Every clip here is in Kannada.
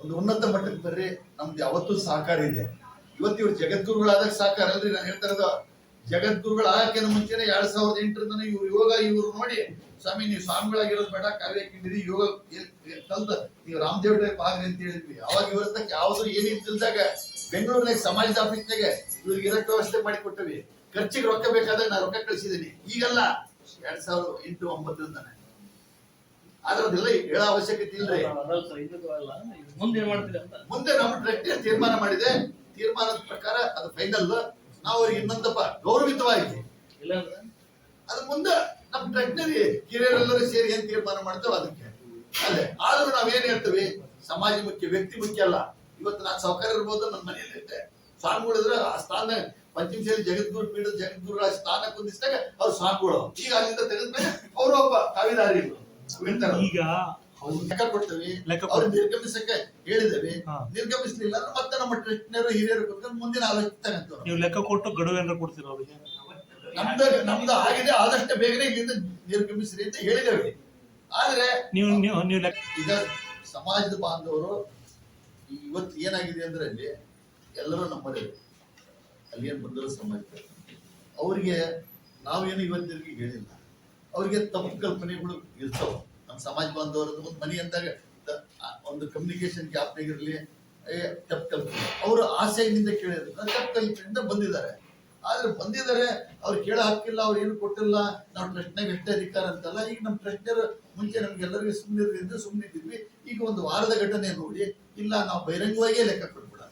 ಒಂದು ಉನ್ನತ ಮಟ್ಟಕ್ಕೆ ಬರ್ರಿ, ನಮ್ದು ಯಾವತ್ತೂ ಸಹಕಾರ ಇದೆ. ಇವತ್ತು ಇವ್ರು ಜಗದ್ಗುರುಗಳಾದಾಗ ಸಹಕಾರ ಅಲ್ರಿ. ನಾನು ಹೇಳ್ತಾ ಇರೋದು ಜಗದ್ಗುರುಗಳಾಗಕ್ಕಿಂತ ಮುಂಚೆನೆ 2008 ಇವ್ರು ಯೋಗ ಇವ್ರು ನೋಡಿ, ಸ್ವಾಮಿ ನೀವು ಸ್ವಾಮಿಗಳಾಗಿರೋದು ಬೇಡ, ಕಾವ್ಯ ಕಿಂಡಿರಿ ಯೋಗ ಕಲ್ತ ನೀವು ರಾಮದೇವ್ ಟೈಪ್ ಆಗ್ರಿ ಅಂತ ಹೇಳಿದ್ವಿ. ಅವಾಗ ಇವ್ರದಕ್ಕೆ ಯಾವ್ದು ಏನಿದ್ದಾಗ ಬೆಂಗಳೂರಿನಾಗ ಸಮಾಜದ ಆಫೀಸ್ನಾಗೆ ಇವ್ರಿಗೆ ಇರಕ್ಕೆ ವ್ಯವಸ್ಥೆ ಮಾಡಿ ಕೊಟ್ಟವಿ. ಖರ್ಚಿಗೆ ರೊಕ್ಕ ಬೇಕಾದಾಗ ನಾನು ರೊಕ್ಕ ಕಳಿಸಿದ್ದೀನಿ. ಈಗಲ್ಲ 2008-09 ಆದ್ರೆ ಅದೆಲ್ಲ ಹೇಳೋ ಅವಶ್ಯಕತೆ ಇಲ್ರಿ. ಮುಂದೆ ನಮ್ಮ ಟ್ರಸ್ಟ್ ತೀರ್ಮಾನ ಮಾಡಿದೆ. ತೀರ್ಮಾನದ ಪ್ರಕಾರ ಅದು ಫೈನಲ್. ನಾವು ಅವ್ರಿಗೆ ಇನ್ನೊಂದಪ್ಪ ಗೌರವಿತವಾಗಿ ಅದು ಮುಂದೆ ನಮ್ಮ ಟ್ರಸ್ಟ್ನಲ್ಲಿ ಕಿರಿಯರೆಲ್ಲರೂ ಸೇರಿ ಏನ್ ತೀರ್ಮಾನ ಮಾಡ್ತೇವೆ ಅದಕ್ಕೆ ಅಲ್ಲೇ. ಆದ್ರೂ ನಾವೇನ್ ಹೇಳ್ತೀವಿ, ಸಮಾಜ ಮುಖ್ಯ, ವ್ಯಕ್ತಿ ಮುಖ್ಯ ಅಲ್ಲ. ಇವತ್ತು ನಾನು ಸಹಕಾರ ಇರ್ಬೋದು, ನನ್ನ ಮನೆಯಲ್ಲಿ ಇದ್ದೆ ಸ್ವಾಮಿಗಳಿದ್ರೆ ಆ ಸ್ಥಾನ ಪಂಚಮಶಾಲಿ ಜಗದ್ಗುರು ಪೀಠದ ಜಗದ್ಗುರುಗಳ ಸ್ಥಾನ ಕುಂದಿಸಿದಾಗ ಅವ್ರು ಸ್ವಾಮಿಗಳು. ಈಗ ಅಲ್ಲಿಂದ ತೆಗೆದ್ಮೇಲೆ ಅವರು ಒಬ್ಬ ಕಾವಿದಾರಿಗಳು ಈಗ ಲೆಕ್ಕ ಕೊಡ್ತೇವೆ. ಅವ್ರು ನಿರ್ಗಮಿಸಕ್ಕೆ ಹೇಳಿದೇವೆ, ನಿರ್ಗಮಿಸಲಿಲ್ಲ ಅಂದ್ರೆ ಮತ್ತೆ ನಮ್ಮ ಟ್ರಸ್ಟ್ನವರು ಹಿರಿಯರು ಕುತ್ಕೊಂಡು ಮುಂದಿನ ಆಲೋಚನೆ ನೀವು ಲೆಕ್ಕ ಕೊಟ್ಟು ಗಡುವು ಏನಾರ ಕೊಡ್ತೀರ ಅವರಿಗೆ? ನಮ್ದು ಆಗಿದೆ, ಆದಷ್ಟು ಬೇಗನೆ ಇಲ್ಲಿಂದ ನಿರ್ಗಮಿಸ್ರಿ ಅಂತ ಹೇಳಿದ್ದೇವೆ. ಆದ್ರೆ ನೀವು ಈಗ ಸಮಾಜದ ಬಾಂಧವರು ಇವತ್ತು ಏನಾಗಿದೆ ಅಂದ್ರೆ ಅಲ್ಲಿ ಎಲ್ಲರೂ ನಮ್ಮಲ್ಲಿ ಅಲ್ಲಿ ಏನ್ ಬಂದರು ಸಮಾಜ, ಅವ್ರಿಗೆ ನಾವೇನು ಇವತ್ತಿಗೆ ಹೇಳಿಲ್ಲ. ಅವ್ರಿಗೆ ತಪ್ಪು ಕಲ್ಪನೆಗಳು ಇರ್ತಾವ. ನಮ್ಮ ಸಮಾಜ ಬಾಂಧವರದ್ದು ಒಂದು ಮನೆ ಅಂದಾಗ ಒಂದು ಕಮ್ಯುನಿಕೇಶನ್ ಗ್ಯಾಪ್ನಾಗಿರ್ಲಿ ತಪ್ಪು ಕಲ್ಪನೆ, ಅವರು ಆಸೆಯಿಂದ ಕೇಳಿದ್ರು, ತಪ್ಪು ಕಲ್ಪನೆಯಿಂದ ಬಂದಿದ್ದಾರೆ. ಆದ್ರೆ ಬಂದಿದ್ದಾರೆ, ಅವ್ರು ಕೇಳೋ ಹಕ್ಕಿಲ್ಲ, ಅವ್ರು ಏನು ಕೊಟ್ಟಿಲ್ಲ. ನಾವು ಟ್ರಸ್ಟ್ನಾಗ ಎಷ್ಟೇ ಅಧಿಕಾರ ಅಂತಲ್ಲ. ಈಗ ನಮ್ಮ ಟ್ರಸ್ಟ್ನರು ಮುಂಚೆ ನಮ್ಗೆಲ್ಲರಿಗೂ ಸುಮ್ಮನಿದ್ವಿ. ಈಗ ಒಂದು ವಾರದ ಘಟನೆ ನೋಡಿ, ಇಲ್ಲ ನಾವು ಬಹಿರಂಗವಾಗಿಯೇ ಲೆಕ್ಕ ಕೊಟ್ಬಿಡೋಣ,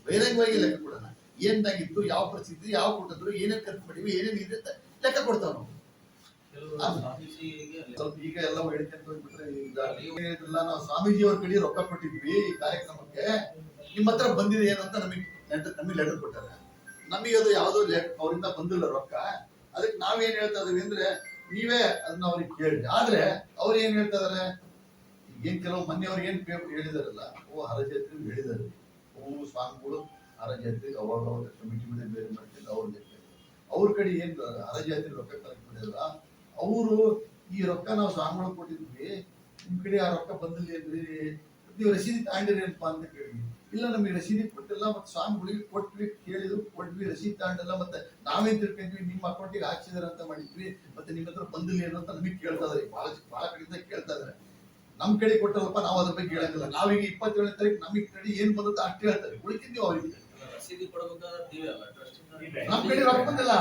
ಬಹಿರಂಗವಾಗಿ ಲೆಕ್ಕ ಕೊಡೋಣ. ಏನಾಗಿತ್ತು, ಯಾವ ಪರಿಸ್ಥಿತಿ, ಯಾವ ಕೊಟ್ಟಿದ್ರು, ಏನೇನು ಖರ್ಚು ಮಾಡಿವಿ, ಏನೇನು ಇದೆ ಅಂತ ಲೆಕ್ಕ ಕೊಡ್ತಾವ ನಾವು. ಸ್ವಲ್ಪ ಈಗ ಎಲ್ಲ ಹೇಳ್ಕೊಂಡು ಹೋಗ್ಬಿಟ್ರೆ ಇಲ್ಲ, ನಾವು ಸ್ವಾಮೀಜಿ ಅವ್ರ ಕಡೆ ರೊಕ್ಕ ಕೊಟ್ಟಿದ್ವಿ ಈ ಕಾರ್ಯಕ್ರಮಕ್ಕೆ, ನಿಮ್ಮ ಹತ್ರ ಬಂದಿದೆ ಏನಂತ ನಮಗೆ ಲೆಟರ್ ಕೊಟ್ಟಾರೆ. ನಮಗೆ ಅದು ಯಾವುದೋ ಅವರಿಂದ ಬಂದಿಲ್ಲ ರೊಕ್ಕ. ಅದಕ್ಕೆ ನಾವೇನ್ ಹೇಳ್ತಾ ಇದೀವಿ ಅಂದ್ರೆ, ನೀವೇ ಅದನ್ನ ಅವ್ರಿಗೆ ಕೇಳಿ. ಆದ್ರೆ ಅವ್ರು ಏನ್ ಹೇಳ್ತಾ ಇದಾರೆ, ಏನ್ ಕೆಲವು ಮೊನ್ನೆ ಅವ್ರಿಗೆ ಏನ್ ಹೇಳಿದಾರಲ್ಲ, ಹರಜಾತ್ರಿ ಹೇಳಿದಾರೆ, ಸ್ವಾಮಿಗಳು ಹರಜಾತ್ರಿಗೆ ಅವಾಗ ಕಮಿಟಿ ಮೇಲೆ ಬೇರೆ ಮಾಡ್ತಿಲ್ಲ. ಅವ್ರ ಕಡೆ ಏನ್ ಹರಜಾತ್ರಿ ರೊಕ್ಕ ಕಲೆಕ್ಟ್ ಮಾಡಿದ್ರ, ಅವರು ಈ ರೊಕ್ಕ ನಾವು ಸ್ವಾಮಿಗಳು ಕೊಟ್ಟಿದ್ವಿ, ನಿಮ್ ಕಡೆ ಆ ರೊಕ್ಕ ಬಂದಿಲ್ಲ ಏನ್ರಿ, ನೀವು ರಸೀದಿ ತಗೊಂಡಿರಿ ಏನಪ್ಪಾ ಅಂತ ಕೇಳಿ. ಇಲ್ಲ ನಮಗೆ ರಸೀದಿ ಕೊಟ್ಟಿಲ್ಲ, ಮತ್ತೆ ಸ್ವಾಮಿಗಳಿಗೆ ಕೊಟ್ವಿ, ಕೇಳಿದ್ರು ಕೊಟ್ವಿ, ರಸೀದಿ ತಗೊಂಡಿಲ್ಲ, ಮತ್ತೆ ನಾವೇನ್ ತಿಳ್ಕೊಂಡ್ವಿ ನಿಮ್ಮ ಅಕೌಂಟಿಗೆ ಹಾಕ್ಸಿದಾರೆ ಅಂತ ಮಾಡಿದ್ವಿ, ಮತ್ತೆ ನಿಮ್ಮ ಹತ್ರ ಬಂದಿಲ್ಲ ಏನು ಅಂತ ನಮಗೆ ಕೇಳ್ತಾ ಇದಾರೆ. ಬಹಳ ಕಡೆಯಿಂದ ಕೇಳ್ತಾ ಇದಾರೆ. ನಮ್ ಕಡೆ ಕೊಟ್ಟರಪ್ಪ, ನಾವು ಅದ್ರ ಬಗ್ಗೆ ಹೇಳಂಗಿಲ್ಲ. ನಾವೀಗ 27ನೇ ತಾರೀಕು ನಮಗೆ ಕಡೆ ಏನ್ ಬಂದದ ಅಷ್ಟು ಹೇಳ್ತಾರೆ, ಉಳಿತಿದ್ದೀವಿ ಅವ್ರಿಗೆ. ನಮ್ ಕಡೆ ರೊಕ್ಕ ಬಂದಿಲ್ಲ.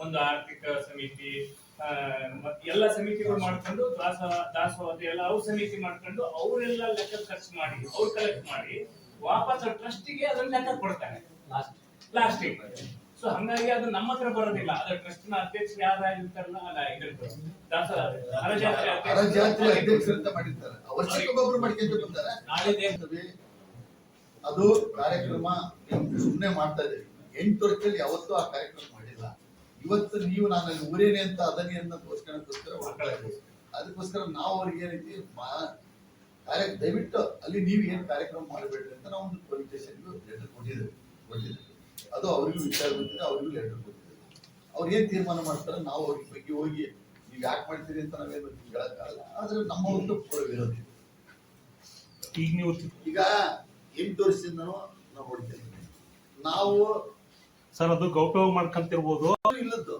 ಒಂದು ಆರ್ಥಿಕ ಸಮಿತಿ ಎಲ್ಲ ಸಮಿತಿಗಳು ಮಾಡ್ಕೊಂಡು ದಾಸವಾದ ಎಲ್ಲ ಅವ್ರ ಸಮಿತಿ ಮಾಡ್ಕೊಂಡು ಅವರೆಲ್ಲ ಲೆಕ್ಕ ಖರ್ಚು ಮಾಡಿ ಅವ್ರು ಕಲೆಕ್ಟ್ ಮಾಡಿ ವಾಪಸ್ ಟ್ರಸ್ಟಿಗೆ ಅದನ್ನ ಲೆಕ್ಕ ಕೊಡ್ತಾರೆ ಲಾಸ್ಟಿಗೆ. ಸೊ ಹಂಗಾಗಿ ಅದು ನಮ್ಮ ಹತ್ರ ಬರೋದಿಲ್ಲ. ಅದ್ರ ಟ್ರಸ್ಟ್ ನ ಅಧ್ಯಕ್ಷರು ಯಾರಾಗಿರ್ತಾರಲ್ಲ, ಅದು ಕಾರ್ಯಕ್ರಮ ಸುಮ್ಮನೆ ಮಾಡ್ತಾ ಇದ್ದೀವಿ. 8 ವರ್ಷದಲ್ಲಿ ಯಾವತ್ತೂ ಆ ಕಾರ್ಯಕ್ರಮ ಮಾಡಿಲ್ಲ. ಇವತ್ತು ನೀವು ನಾನು ಅಲ್ಲಿ ಊರೇನೆ ಅಂತ ಅದನ್ನೇ ಅಂತ ತೋರಿಸ್ಕೊಳ್ಳೋದಕ್ಕೋಸ್ಕರ ಅದಕ್ಕೋಸ್ಕರ ನಾವು ಅವ್ರಿಗೆ ಏನೈತಿ ದಯವಿಟ್ಟು ಅಲ್ಲಿ ನೀವು ಏನ್ ಕಾರ್ಯಕ್ರಮ ಮಾಡಬೇಡ್ರಿ ಅಂತ ನಾವು ಒಂದು ಪೊಲೀಸ್ ಸ್ಟೇಷನ್ಗೂ ಲೆಟರ್ ಕೊಟ್ಟಿದ್ದೇವೆ. ಅದು ಅವ್ರಿಗೂ ವಿಚಾರ ಬಂದಿದೆ, ಅವ್ರಿಗೂ ಲೆಟರ್ ಕೊಟ್ಟಿದ್ದೇವೆ. ಅವ್ರು ಏನ್ ತೀರ್ಮಾನ ಮಾಡ್ತಾರೆ ನಾವು ಅವ್ರಿಗೆ ಬಗ್ಗೆ ಹೋಗಿ ನೀವು ಯಾಕೆ ಮಾಡ್ತೀರಿ ಅಂತ ನಾವೇನು ಹೇಳಕ್ಕಾಗಲ್ಲ. ಆದ್ರೆ ನಮ್ಮ ಒಂದು ವಿರೋಧಿ. ಈಗ 8 ವರ್ಷದಿಂದ ನಾವು ನೋಡ್ತೇವೆ. ನಾವು ಸರ್ ಅದು ಗೌಪ್ಯವಾಗಿ ಮಾಡ್ಕೊಂತಿರ್ಬೋದು. ಇಲ್ಲದ್ದು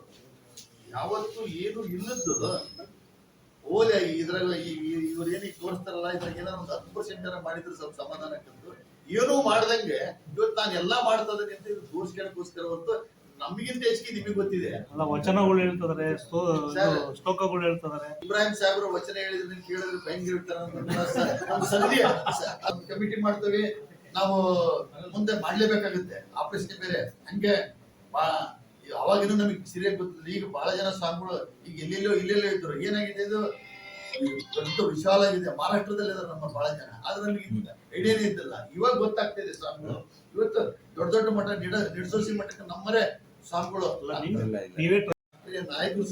ಯಾವತ್ತು ಏನು ಇಲ್ಲದ್ದು ಓಲೆ ಇದ್ರಾಗ ಇವ್ರು ಏನೀಗ ತೋರಿಸ್ತಾರಲ್ಲ, ಇದ್ರಾಗ ಏನಾರ ಒಂದು 10% ಮಾಡಿದ್ರೆ ಸ್ವಲ್ಪ ಸಮಾಧಾನ ಆಗ್ತದೆ. ಏನೂ ಮಾಡ್ದಂಗೆ ಇವತ್ತು ನಾನು ಎಲ್ಲಾ ಮಾಡ್ತಾ ಇದ್ದೀನಿ ಅಂತ ಇದು ತೋರಿಸ್ಕೊಳ್ಳೋಕ್ಕೋಸ್ಕರ ಹೊತ್ತು ನಮಗಿಂತ ಹೆಚ್ಚಿಗೆ ನಿಮಗೆ ಗೊತ್ತಿದೆ. ಅಲ್ಲ, ವಚನಗಳು ಹೇಳ್ತಿದಾರೆ, ಶ್ಲೋಕಗಳು ಹೇಳ್ತಿದಾರೆ. ಇಬ್ರಾಹಿಂ ಸಾಹೇಬ್ರ ವಚನ ಹೇಳಿದ್ರೆ ಕೇಳಿದ್ರೆ ಹೆಂಗಿರ್ತಾರೆ. ಕಮಿಟಿ ಮಾಡ್ತೇವೆ ನಾವು, ಮುಂದೆ ಮಾಡ್ಲೇಬೇಕಾಗುತ್ತೆ. ಆ ಪ್ರಶ್ನೆ ಬೇರೆ. ಹಂಗೆ ಅವಾಗಿನ ನಮಗೆ ಸರಿಯಾಗಿ ಗೊತ್ತಿಲ್ಲ. ಈಗ ಬಹಳ ಜನ ಸ್ವಾಮಿಗಳು ಈಗ ಇಲ್ಲೆಲ್ಲೋ ಇದ್ರು. ಏನಾಗಿದೆ, ಇದು ದೊಡ್ಡ ವಿಶಾಲ ಆಗಿದೆ. ಮಹಾರಾಷ್ಟ್ರದಲ್ಲಿ ಇದ್ದಾರೆ ನಮ್ಮ ಬಹಳ ಜನ. ಆದ್ರೆ ನಮಗೆ ಐಡಿಯಾನೇ ಇದ್ದಿಲ್ಲ. ಇವಾಗ ಗೊತ್ತಾಗ್ತಿದೆ ಸ್ವಾಮಿಗಳು. ಇವತ್ತು ದೊಡ್ಡ ದೊಡ್ಡ ಮಠ ನಿಡ್ಸೋಸಿ ಮಠಕ್ಕೆ ನಮ್ಮರೇ ಸ್ವಾಮಿಗಳು ನಾಯಕರು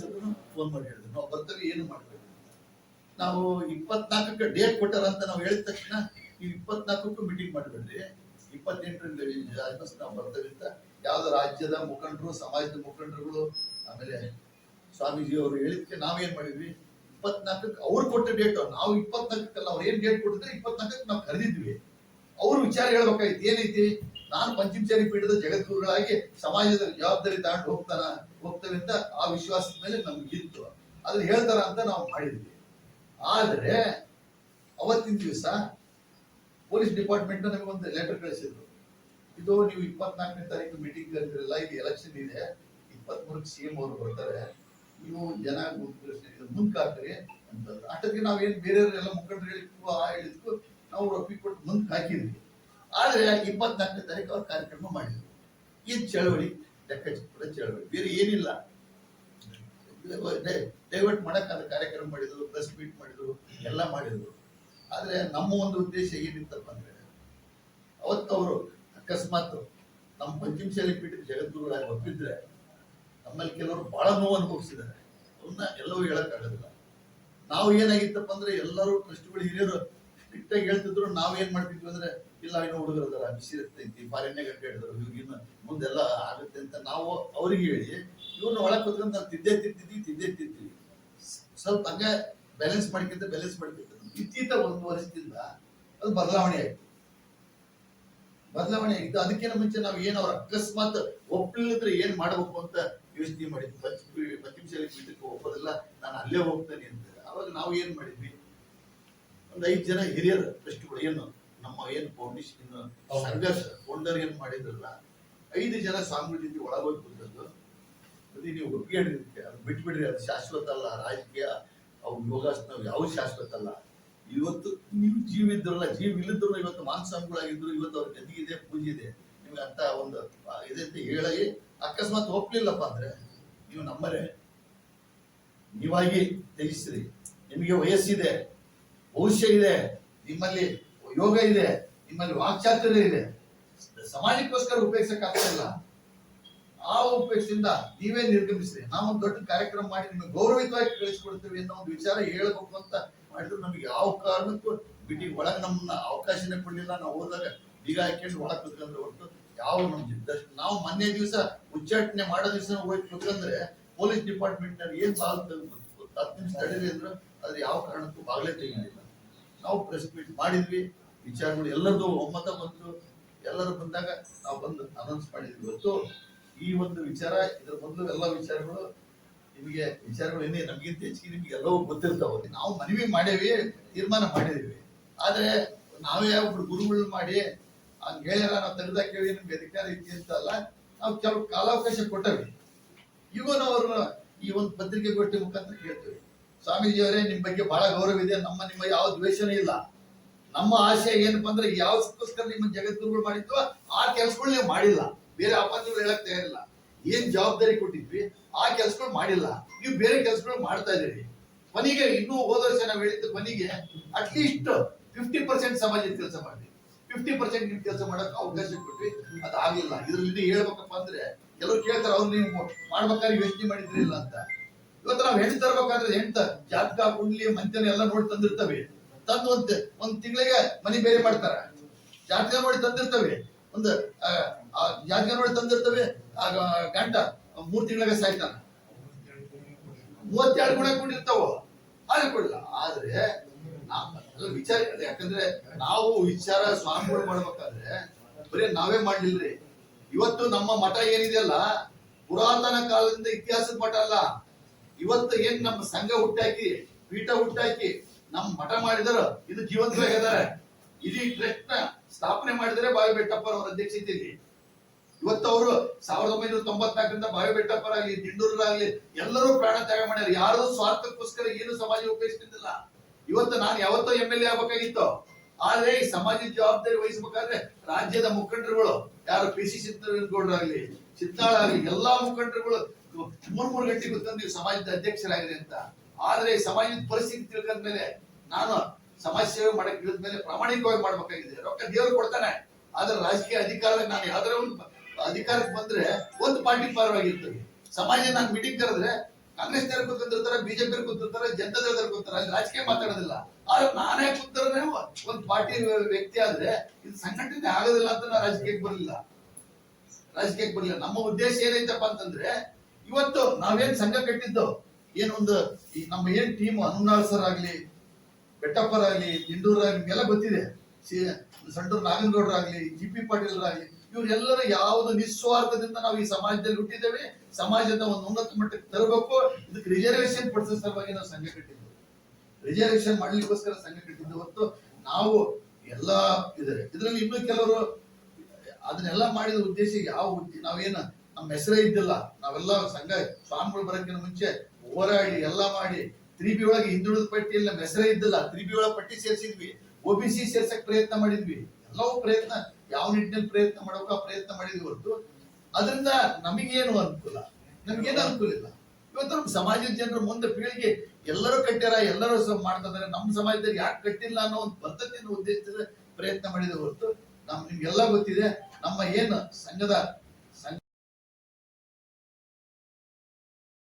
ಫೋನ್ ಮಾಡಿ ಹೇಳಿದ್ರು, ನಾವು ಬರ್ತೇವೆ, ಏನು ಮಾಡ್ಬೇಕು. ನಾವು 24ಕ್ಕೆ ಡೇಟ್ ಕೊಟ್ಟಾರ ಅಂತ ನಾವು ಹೇಳಿದ ತಕ್ಷಣ ನೀವು 24ಕ್ಕೂ ಮೀಟಿಂಗ್ ಮಾಡ್ಬೇಡ್ರಿ, 28ರಿಂದ ನಾವು ಬರ್ತೇವೆ ಅಂತ ಯಾವ್ದು ರಾಜ್ಯದ ಮುಖಂಡರು, ಸಮಾಜದ ಮುಖಂಡರುಗಳು, ಆಮೇಲೆ ಸ್ವಾಮೀಜಿ ಅವರು ಹೇಳಿದಕ್ಕೆ ನಾವೇನ್ ಮಾಡಿದ್ವಿ, 24ಕ್ಕೆ ಅವ್ರು ಕೊಟ್ಟ ಡೇಟ್, ನಾವು 24ಕ್ಕಲ್ಲ, ಅವ್ರು ಏನ್ ಡೇಟ್ ಕೊಟ್ಟಿದ್ರೆ 24ಕ್ಕೆ ನಾವು ಕರೆದಿದ್ವಿ. ಅವ್ರು ವಿಚಾರ ಹೇಳ್ಬೇಕಾಯ್ತು ಏನೈತಿ, ನಾನು ಪಂಚಮಸಾಲಿ ಪೀಠದ ಜಗದ್ಗುರುಗಳಾಗಿ ಸಮಾಜದ ಜವಾಬ್ದಾರಿ ತಗೊಂಡು ಹೋಗ್ತೇವೆ ಅಂತ ಆ ವಿಶ್ವಾಸದ ಮೇಲೆ ನಮ್ಗೆ ಇತ್ತು. ಅದನ್ನ ಹೇಳ್ತಾರ ಅಂತ ನಾವು ಮಾಡಿದ್ವಿ. ಆದ್ರೆ ಅವತ್ತಿನ ದಿವಸ ಪೊಲೀಸ್ ಡಿಪಾರ್ಟ್ಮೆಂಟ್ ನಮಗೆ ಒಂದು ಲೆಟರ್ ಕಳಿಸಿದ್ರು, ಇದು ನೀವು 24ನೇ ತಾರೀಕು ಮೀಟಿಂಗ್ ಕರೆದಿರಲ್ಲ, ಈಗ ಎಲೆಕ್ಷನ್ ಇದೆ, 23ಕ್ಕೆ CM ಅವರು ಬರ್ತಾರೆ, ನೀವು ಜನ ಮುಂದಕ್ಕೆ ಹಾಕ್ರಿ ಅಂತಂದ್ರೆ ಅಷ್ಟೊತ್ತಿಗೆ ನಾವೇನ್ ಬೇರೆಯವರೆಲ್ಲ ಮುಖಂಡರು ಹೇಳಿದ್ಕು ನಾವು ಒಪ್ಪಿಕೊಟ್ಟು ಮುಂದಕ್ಕೆ ಹಾಕಿದ್ವಿ. ಆದ್ರೆ 24ನೇ ತಾರೀಕು ಅವ್ರ ಕಾರ್ಯಕ್ರಮ ಮಾಡಿದ್ರು. ಈ ಚಳವಳಿ ಲೆಕ್ಕಾಚಾರ ಚಳವಳಿ, ಬೇರೆ ಏನಿಲ್ಲ, ಡೈವರ್ಟ್ ಮಾಡಕ್ ಅದು ಕಾರ್ಯಕ್ರಮ ಮಾಡಿದ್ರು, ಪ್ರೆಸ್ ಮೀಟ್ ಮಾಡಿದ್ರು, ಎಲ್ಲ ಮಾಡಿದ್ರು. ಆದ್ರೆ ನಮ್ಮ ಒಂದು ಉದ್ದೇಶ ಏನಿತ್ತಪ್ಪ ಅಂದ್ರೆ, ಅವತ್ತವರು ಅಕಸ್ಮಾತ್ ನಮ್ಮ ಪಂಚಮಸಾಲಿ ಪೀಠದ ಜಗದ್ಗುರುಗಳಾಗಿ ಒಪ್ಪಿದ್ರೆ ನಮ್ಮಲ್ಲಿ ಕೆಲವರು ಬಹಳ ನೋವು ಅನುಭವಿಸಿದ್ದಾರೆ, ಅವನ್ನ ಎಲ್ಲವೂ ಹೇಳಕ್ಕಾಗೋದಿಲ್ಲ. ನಾವು ಏನಾಗಿತ್ತಪ್ಪ ಅಂದ್ರೆ ಎಲ್ಲರೂ ಟ್ರಸ್ಟ್ಗಳು ಹಿರಿಯರು ಸ್ಟ್ರಿಕ್ಟ್ ಆಗಿ ಹೇಳ್ತಿದ್ರು, ನಾವ್ ಏನ್ ಮಾಡ್ತಿದ್ವಿ ಅಂದ್ರೆ ಇಲ್ಲ ಇನ್ನೂ ಹುಡುಗರು ಅದರ ಬಿಸಿ ಇರ್ತೈತಿ, ಫಾರಿನ್ನೇ ಗಂಟೆ ಹೇಳಿದ್ರು, ಇವ್ರಿಗೆ ಇನ್ನು ಮುಂದೆಲ್ಲ ಆಗುತ್ತೆ ಅಂತ ನಾವು ಅವ್ರಿಗೆ ಹೇಳಿ ಇವ್ರನ್ನ ಒಳಗೆ ಕೂತ್ಕೊಂಡು ನಾವು ತಿದ್ದಿದ್ವಿ. ಸ್ವಲ್ಪ ಹಂಗ ಬ್ಯಾಲೆನ್ಸ್ ಮಾಡ್ಕೊಂತ ಇತ್ತೀತ 1 ವರ್ಷದಿಂದ ಅದು ಬದಲಾವಣೆ ಆಗಿತ್ತು. ಅದಕ್ಕಿಂತ ಮುಂಚೆ ನಾವು ಏನು ಅವ್ರ ಅಕಸ್ಮಾತ್ ಒಪ್ಪಿಲ್ಲದ್ರೆ ಏನ್ ಮಾಡ್ಬೇಕು ಅಂತ ಯೋಚನೆ ಮಾಡಿದ್ವಿ. ಪಂಚಮಸಾಲಿ ಪೀಠಕ್ಕೆ ಒಪ್ಪೋದಿಲ್ಲ, ನಾನು ಅಲ್ಲೇ ಹೋಗ್ತೇನೆ ಅಂತ. ಅವಾಗ ನಾವು ಏನ್ ಮಾಡಿದ್ವಿ, ಒಂದು 5 ಜನ ಹಿರಿಯರ ಟ್ರಸ್ಟ್ಗಳು ಏನು ನಮ್ಮ ಏನು ಫೌಂಡೇಶನ್ ಸಂಘರ್ಷ ಫೌಂಡರ್ ಏನ್ ಮಾಡಿದ್ರಲ್ಲ, 5 ಜನ ಸ್ವಾಮಿಗಳ ಒಳಗೋಗಿ ಕೂತದ್ದು. ಅದು ನೀವು ಒಪ್ಪಿಗೆ ಅದು ಬಿಟ್ಬಿಡ್ರಿ, ಅದು ಶಾಶ್ವತ ಅಲ್ಲ. ರಾಜಕೀಯ ಅವು ಯೋಗಾಸನ ಯಾವ ಶಾಶ್ವತ ಅಲ್ಲ. ಇವತ್ತು ನೀವು ಜೀವ ಇದ್ರಲ್ಲ, ಜೀವ ಇಲ್ಲದ್ರಲ್ಲ, ಇವತ್ತು ಮಾನಸ್ವಾಮಿಗಳಾಗಿದ್ರು, ಇವತ್ತು ಅವ್ರ ಗದಿ ಇದೆ, ಪೂಜೆ ಇದೆ, ನಿಮ್ಗೆ ಅಂತ ಒಂದು ಇದೆ ಅಂತ ಹೇಳಿ ಅಕಸ್ಮಾತ್ ಒಪ್ಲಿಲ್ಲಪ್ಪ ಅಂದ್ರೆ ನೀವು ನಮ್ಮರೇ ನೀವಾಗಿ ತ್ಯಜಿಸ್ರಿ. ನಿಮಗೆ ವಯಸ್ಸಿದೆ, ಭವಿಷ್ಯ ಇದೆ, ನಿಮ್ಮಲ್ಲಿ ಯೋಗ ಇದೆ, ನಿಮ್ಮಲ್ಲಿ ವಾಕ್ಚಾತುರ್ಯ ಇದೆ, ಸಮಾಜಕ್ಕೋಸ್ಕರ ಉಪಯೋಗಿಸಕ್ಕಾಗ್ತಿಲ್ಲ. ಆ ಉಪೇಕ್ಷದಿಂದ ನೀವೇ ನಿರ್ಗಮಿಸ್ರಿ, ನಾವೊಂದು ದೊಡ್ಡ ಕಾರ್ಯಕ್ರಮ ಮಾಡಿ ನಿಮಗೆ ಗೌರವಿತವಾಗಿ ಕಳಿಸ್ಕೊಡ್ತೀವಿ ಅನ್ನೋ ಒಂದು ವಿಚಾರ ಹೇಳ್ಬೇಕು ಅಂತ ಮಾಡಿದ್ರು. ನಮ್ಗೆ ಯಾವ ಕಾರಣಕ್ಕೂ ಮೀಟಿಂಗ್ ಒಳಗೆ ನಮ್ಮನ್ನ ಅವಕಾಶನೇ ಕೊಡ್ಲಿಲ್ಲ. ನಾವು ಹೋದಾಗ ಬೀಗ ಹಾಕೊಂಡು ಒಳಗೆ ಕುತ್ಕೊಂಡ್ರೆ ಹೊರತು ಯಾವ ನಮ್ಗಿದ್ದಷ್ಟು ನಾವು ಮೊನ್ನೆ ದಿವಸ ಉಚ್ಚಾಟನೆ ಮಾಡೋ ದಿವಸ ಹೋಗಿ ಕುತ್ಕೊಂಡ್ರೆ ಪೊಲೀಸ್ ಡಿಪಾರ್ಟ್ಮೆಂಟ್ ನಲ್ಲಿ ಏನ್ ಸಾಲ 10 ನಿಮಿಷ ತಡೀರಿ ಅಂದ್ರು ಅದ್ರ ಯಾವ ಕಾರಣಕ್ಕೂ ಬಾಗ್ಲೇ ತೆಗಿಲಿಲ್ಲ. ನಾವು ಪ್ರೆಸ್ ಮೀಟ್ ಮಾಡಿದ್ವಿ, ವಿಚಾರಗಳು ಎಲ್ಲರದು ಒಮ್ಮತ ಬಂತು. ಎಲ್ಲರೂ ಬಂದಾಗ ನಾವು ಬಂದು ಅನೌನ್ಸ್ ಮಾಡಿದ್ವಿ. ಇವತ್ತು ಈ ಒಂದು ವಿಚಾರ, ಇದ್ರ ಮೊದಲು ಎಲ್ಲ ವಿಚಾರಗಳು ನಿಮಗೆ ವಿಚಾರಗಳು ಏನೇ ನಮ್ಗಿಂತ ಹೆಚ್ಚಿಗೆ ನಿಮ್ಗೆ ಎಲ್ಲವೂ ಗೊತ್ತಿರ್ತಾವ. ನಾವು ಮನವಿ ಮಾಡೇವಿ, ತೀರ್ಮಾನ ಮಾಡಿದೀವಿ. ಆದ್ರೆ ನಾವೇ ಒಬ್ರು ಗುರುಗಳು ಮಾಡಿ ಹಂಗ ಹೇಳ್ಯಾರ, ನಾವು ತೆಗೆದಾಗ ಕೇಳಿ ನಿಮ್ಗೆ ಅಧಿಕಾರ ಐತಿ ಅಂತ ಅಲ್ಲ, ನಾವು ಕೆಲವು ಕಾಲಾವಕಾಶ ಕೊಟ್ಟವಿ. ಈಗ ನಾವು ಅವ್ರನ್ನ ಈ ಒಂದು ಪತ್ರಿಕೆಗೋಷ್ಠಿ ಮುಖಾಂತರ ಕೇಳ್ತೇವೆ, ಸ್ವಾಮೀಜಿಯವರೇ ನಿಮ್ ಬಗ್ಗೆ ಬಹಳ ಗೌರವ ಇದೆ, ನಿಮ್ಮ ಯಾವ ದ್ವೇಷನೂ ಇಲ್ಲ. ನಮ್ಮ ಆಶಯ ಏನಪ್ಪಾ ಅಂದ್ರೆ ಯಾವ್ದಕ್ಕೋಸ್ಕರ ನಿಮ್ಮ ಜಗದ್ಗುರುಗಳು ಮಾಡಿದ್ವೋ ಆ ಕೆಲ್ಸಗಳು ನೀವು ಮಾಡಿಲ್ಲ. ಬೇರೆ ಅಪಾತ್ರಗಳು ಹೇಳಕ್ ತಯಾರಿಲ್ಲ. ಏನ್ ಜವಾಬ್ದಾರಿ ಕೊಟ್ಟಿದ್ವಿ ಆ ಕೆಲ್ಸಗಳು ಮಾಡಿಲ್ಲ, ನೀವು ಬೇರೆ ಕೆಲ್ಸಗಳು ಮಾಡ್ತಾ ಇದೀರಿ. ಕೊನೆಗೆ ಇನ್ನೂ ಹೋದ ವರ್ಷ ನಾವು ಹೇಳಿದ್ದು, ಕೊನೆಗೆ ಅಟ್ಲೀಸ್ಟ್ 50% ಸಮಾಜದ ಕೆಲಸ ಮಾಡಿ, 50% ನಿಮ್ ಕೆಲಸ ಮಾಡಕ್ ಅವಕಾಶ ಕೊಟ್ವಿ. ಅದಾಗಿಲ್ಲ. ಇದ್ರಲ್ಲಿ ಹೇಳ್ಬೇಕಪ್ಪ ಅಂದ್ರೆ ಕೆಲವ್ರು ಕೇಳ್ತಾರೆ, ಅವ್ರು ನೀವು ಮಾಡ್ಬೇಕಾದ್ರೆ ಯೋಚನೆ ಮಾಡಿದ್ರಿ ಇಲ್ಲ ಅಂತ. ಇವತ್ತು ನಾವು ಹೆಣ್ಣು ತರ್ಬೇಕಾದ್ರೆ ಹೆಣ್ಣು ಜಾತಕ ಕುಂಡ್ಲಿ ಮಂತ್ಯನ ಎಲ್ಲ ನೋಡಿ ತಂದಿರ್ತವೆ. ತಂದು ಒಂದ್ ತಿಂಗಳಿಗೆ ಮನಿ ಬೇರೆ ಮಾಡ್ತಾರ. ಜಾತಕ ನೋಡಿ ತಂದಿರ್ತವೆ, ಒಂದು ಜಾತಕ ನೋಡಿ ತಂದಿರ್ತವೆ. ಗಂಟ 3 ತಿಂಗಳಿಗೆ ಸಾಯ್ತಾನ, 32 ಗುಣ ಕೊಂಡಿರ್ತಾವ, ಹಾಗೆ ಕೊಡಲ್ಲ. ಆದ್ರೆ ವಿಚಾರ, ಯಾಕಂದ್ರೆ ನಾವು ವಿಚಾರ ಸ್ವಾಮಿಗಳು ಮಾಡ್ಬೇಕಾದ್ರೆ ಬರೀ ನಾವೇ ಮಾಡ್ಲಿಲ್ರಿ. ಇವತ್ತು ನಮ್ಮ ಮಠ ಏನಿದೆಯಲ್ಲ, ಪುರಾತನ ಕಾಲದಿಂದ ಇತಿಹಾಸದ ಮಠ ಅಲ್ಲ. ಇವತ್ತು ಏನ್ ನಮ್ಮ ಸಂಘ ಹುಟ್ಟಾಕಿ, ಪೀಠ ಹುಟ್ಟಾಕಿ ನಮ್ ಮಠ ಮಾಡಿದಾರ, ಇದು ಜೀವಂತವಾಗಿದ್ದಾರೆ. ಇಡೀ ಟ್ರಸ್ಟ್ ನ ಸ್ಥಾಪನೆ ಮಾಡಿದರೆ ಬಾವಿ ಬೆಟ್ಟಪ್ಪರ ಅವರ ಅಧ್ಯಕ್ಷತೆಯಲ್ಲಿ. ಇವತ್ತು ಅವರು 1994ರಿಂದ ಬಾವಿ ಬೆಟ್ಟಪ್ಪರಾಗ್ಲಿ, ದಿಂಡೂರಾಗ್ಲಿ ಎಲ್ಲರೂ ಪ್ರಾಣ ತ್ಯಾಗ ಮಾಡ್ಯಾರ. ಯಾರು ಸ್ವಾರ್ಥಕ್ಕೋಸ್ಕರ ಏನು ಸಮಾಜ ಉಪಯೋಗಿಸ್ತಿದ್ದಿಲ್ಲ. ಇವತ್ತು ನಾನು ಯಾವತ್ತೋ MLA ಆಗ್ಬೇಕಾಗಿತ್ತು. ಆದ್ರೆ ಈ ಸಮಾಜದ ಜವಾಬ್ದಾರಿ ವಹಿಸಬೇಕಾದ್ರೆ ರಾಜ್ಯದ ಮುಖಂಡರುಗಳು, ಯಾರು PCC ಗೌಡರಾಗ್ಲಿ, ಚಿತ್ತಾಳ ಆಗ್ಲಿ, ಎಲ್ಲಾ ಮುಖಂಡರುಗಳು 3 ಗಂಟೆ ಗೊತ್ತಂದು ಸಮಾಜದ ಅಧ್ಯಕ್ಷರಾಗಿದೆ ಅಂತ. ಆದ್ರೆ ಸಮಾಜದ ಪರಿಸ್ಥಿತಿ ತಿಳ್ಕೊಂಡ್ಮೇಲೆ ನಾನು ಸಮಾಜ ಸೇವೆ ಮಾಡಕ್ ಇಳಿದ್ಮೇಲೆ ಪ್ರಾಮಾಣಿಕವಾಗಿ ಮಾಡ್ಬೇಕಾಗಿದೆ. ರೊಕ್ಕ ದೇವರು ಕೊಡ್ತಾನೆ, ಆದ್ರೆ ರಾಜಕೀಯ ಅಧಿಕಾರದಾಗ ನಾನು ಯಾವ್ದಾರ ಒಂದು ಅಧಿಕಾರಕ್ಕೆ ಬಂದ್ರೆ ಒಂದು ಪಾರ್ಟಿ ಪರವಾಗಿರ್ತದೆ. ಸಮಾಜ ನಾನು ಮೀಟಿಂಗ್ ಕರೆದ್ರೆ ಕಾಂಗ್ರೆಸ್ ನವರು ಕೂತಿರ್ತಾರೆ, ಬಿಜೆಪಿ ಕೂತಿರ್ತಾರೆ, ಜನತಾದಳದವ್ರು ಕೂತಾರೆ, ಅಲ್ಲಿ ರಾಜಕೀಯ ಮಾತಾಡೋದಿಲ್ಲ. ಆದ್ರೆ ನಾನೇ ಕೂತಾರೆ ಒಂದು ಪಾರ್ಟಿ ವ್ಯಕ್ತಿ ಆದ್ರೆ ಇದು ಸಂಘಟನೆ ಆಗೋದಿಲ್ಲ ಅಂತ ನಾನು ರಾಜಕೀಯಕ್ಕೆ ಬರಲಿಲ್ಲ. ನಮ್ಮ ಉದ್ದೇಶ ಏನೈತಪ್ಪ ಅಂತಂದ್ರೆ, ಇವತ್ತು ನಾವೇನ್ ಸಂಘ ಕಟ್ಟಿದ್ದು ಏನೊಂದು ಈ ನಮ್ಮ ಏನ್ ಟೀಮ್ ಹನುಮನಾಳ್ ಸರ್ ಆಗ್ಲಿ, ಬೆಟ್ಟಪ್ಪರಾಗ್ಲಿ, ತಿಂಡೂರಾಗ್ಲಿ ನಿಮ್ಗೆಲ್ಲ ಗೊತ್ತಿದೆ. ಸಂಡೂರು ನಾಗನಗೌಡರಾಗ್ಲಿ, GP ಪಾಟೀಲ್ರಾಗ್ಲಿ, ಇವರೆಲ್ಲರೂ ಯಾವುದು ನಿಸ್ವಾರ್ಥದಿಂದ ನಾವು ಈ ಸಮಾಜದಲ್ಲಿ ಹುಟ್ಟಿದ್ದೇವೆ, ಸಮಾಜದ ಒಂದು ಉನ್ನತ ಮಟ್ಟಕ್ಕೆ ತರಬೇಕು. ಇದಕ್ಕೆ ರಿಸರ್ವೇಶನ್ ಪಡಿಸೋ ಸಲುವಾಗಿ ನಾವು ಸಂಘ ಕಟ್ಟಿದ್ವಿ, ರಿಸರ್ವೇಶನ್ ಮಾಡ್ಲಿಕ್ಕೋಸ್ಕರ ಸಂಘ ಕಟ್ಟಿದ್ದು ಹೊತ್ತು ನಾವು ಎಲ್ಲಾ ಇದ್ದಾರೆ. ಇದರಲ್ಲಿ ಇನ್ನೂ ಕೆಲವರು ಅದನ್ನೆಲ್ಲ ಮಾಡಿದ ಉದ್ದೇಶ ಯಾವ ನಾವೇನು ನಮ್ಮ ಹೆಸರೇ ಇದ್ದಿಲ್ಲ. ನಾವೆಲ್ಲ ಸಂಘ ಸ್ವಾಮಿಗಳು ಬರೋಕ್ಕಿಂತ ಮುಂಚೆ ಹೋರಾಡಿ ಎಲ್ಲ ಮಾಡಿ 3B ಒಳಗೆ ಹಿಂದುಳಿದ ಪಟ್ಟಿಯಲ್ಲಿ ನಮ್ಮ ಹೆಸರೇ ಇದ್ದಿಲ್ಲ. 3B ಒಳಗೆ ಪಟ್ಟಿ ಸೇರಿಸಿದ್ವಿ, OBC ಸೇರ್ಸಕ್ ಪ್ರಯತ್ನ ಮಾಡಿದ್ವಿ. ಎಲ್ಲವೂ ಪ್ರಯತ್ನ ಯಾವ ನಿಟ್ಟಿನಲ್ಲಿ ಪ್ರಯತ್ನ ಮಾಡಬೇಕು ಆ ಪ್ರಯತ್ನ ಮಾಡಿದ್ವಿ ಹೊರತು ಅದರಿಂದ ನಮಗೇನು ಅನುಕೂಲ, ನಮ್ಗೇನು ಅನುಕೂಲ ಇಲ್ಲ. ಇವತ್ತು ನಮ್ಮ ಸಮಾಜದ ಜನರು ಮುಂದೆ ಪೀಳಿಗೆ ಎಲ್ಲರೂ ಕಟ್ಟ್ಯಾರ, ಎಲ್ಲರೂ ಮಾಡ್ತಾ ಇದಾರೆ. ನಮ್ಮ ಸಮಾಜದಲ್ಲಿ ಯಾಕೆ ಕಟ್ಟಿಲ್ಲ ಅನ್ನೋ ಒಂದು ಪದ್ಧತಿಯನ್ನು ಉದ್ದೇಶಿಸಿದ ಪ್ರಯತ್ನ ಮಾಡಿದ ಹೊರತು ನಿಮ್ಗೆಲ್ಲ ಗೊತ್ತಿದೆ. ನಮ್ಮ ಏನು ಸಂಘದ